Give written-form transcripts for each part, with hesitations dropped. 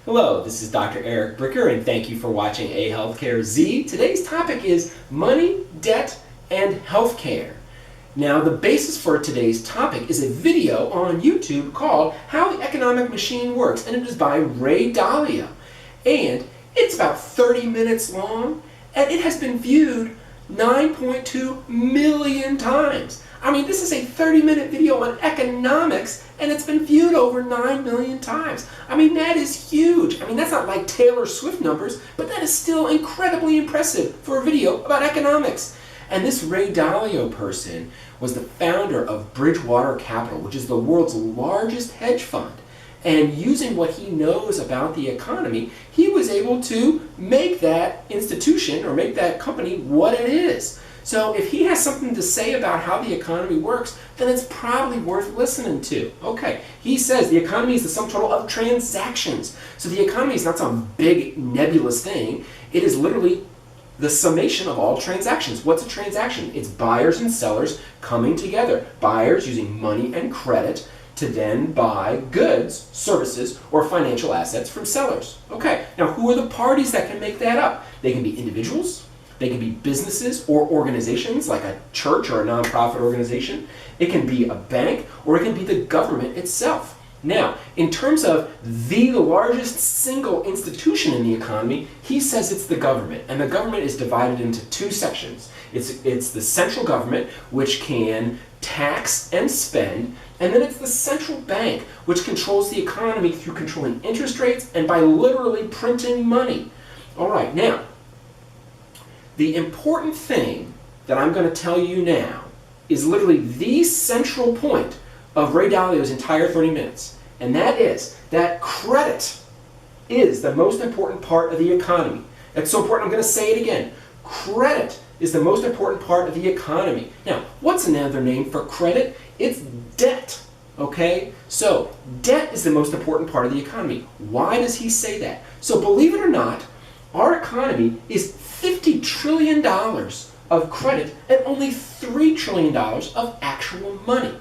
Hello, this is Dr. Eric Bricker, and thank you for watching AHealthcareZ. Today's topic is money, debt, and healthcare. Now, the basis for today's topic is a video on YouTube called How the Economic Machine Works, and it is by Ray Dalio. And it's about 30 minutes long, and it has been viewed 9.2 million times. I mean, this is a 30-minute video on economics, and it's been viewed over 9 million times. I mean, that is huge. I mean, that's not like Taylor Swift numbers, but that is still incredibly impressive for a video about economics. And this Ray Dalio person was the founder of Bridgewater Capital, which is the world's largest hedge fund. And using what he knows about the economy, he was able to make that institution or make that company what it is. So if he has something to say about how the economy works, then it's probably worth listening to. Okay, he says the economy is the sum total of transactions. So the economy is not some big nebulous thing. It is literally the summation of all transactions. What's a transaction? It's buyers and sellers coming together. Buyers using money and credit to then buy goods, services, or financial assets from sellers. Okay, now who are the parties that can make that up? They can be individuals, they can be businesses or organizations like a church or a nonprofit organization. It can be a bank, or it can be the government itself. Now, in terms of the largest single institution in the economy, he says it's the government, and the government is divided into two sections. It's the central government, which can tax and spend, and then it's the central bank, which controls the economy through controlling interest rates and by literally printing money. All right, now, the important thing that I'm going to tell you now is literally the central point of Ray Dalio's entire 30 minutes, and that is that credit is the most important part of the economy. That's so important, I'm going to say it again. Credit is the most important part of the economy. Now, what's another name for credit? It's debt, okay? So, debt is the most important part of the economy. Why does he say that? So, believe it or not, our economy is $50 trillion of credit and only $3 trillion of actual money.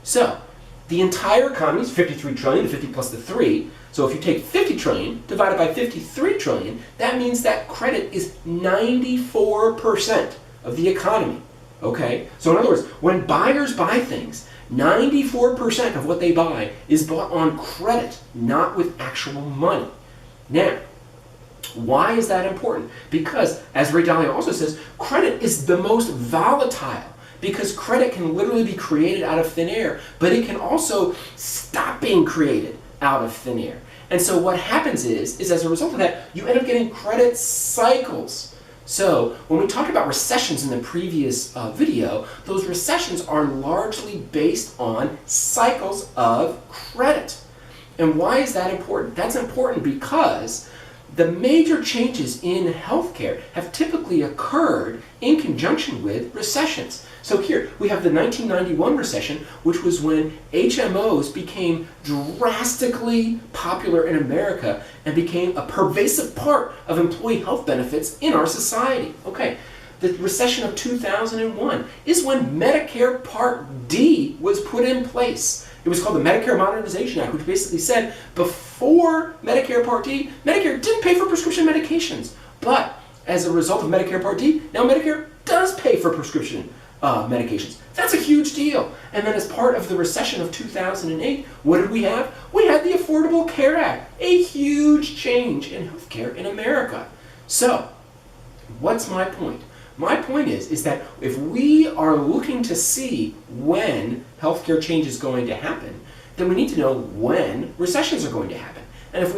So, the entire economy is 53 trillion, 50 plus the 3. So if you take 50 trillion divided by 53 trillion, that means that credit is 94% of the economy. Okay? So in other words, when buyers buy things, 94% of what they buy is bought on credit, not with actual money. Now, why is that important? Because, as Ray Dalio also says, credit is the most volatile. Because credit can literally be created out of thin air, but it can also stop being created out of thin air. And so what happens is as a result of that, you end up getting credit cycles. So when we talked about recessions in the previous video, those recessions are largely based on cycles of credit. And why is that important? That's important because the major changes in healthcare have typically occurred in conjunction with recessions. So here, we have the 1991 recession, which was when HMOs became drastically popular in America and became a pervasive part of employee health benefits in our society. Okay, the recession of 2001 is when Medicare Part D was put in place. It was called the Medicare Modernization Act, which basically said before Medicare Part D, Medicare didn't pay for prescription medications. But as a result of Medicare Part D, now Medicare does pay for prescription medications. That's a huge deal. And then as part of the recession of 2008, what did we have? We had the Affordable Care Act, a huge change in healthcare in America. So, what's my point? My point is that if we are looking to see when healthcare change is going to happen, then we need to know when recessions are going to happen. And if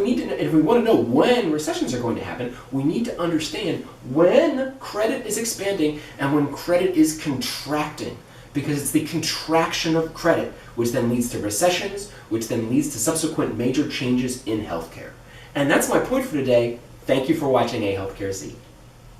we want to know when recessions are going to happen, we need to understand when credit is expanding and when credit is contracting. Because it's the contraction of credit which then leads to recessions, which then leads to subsequent major changes in healthcare. And that's my point for today. Thank you for watching AHealthcareZ.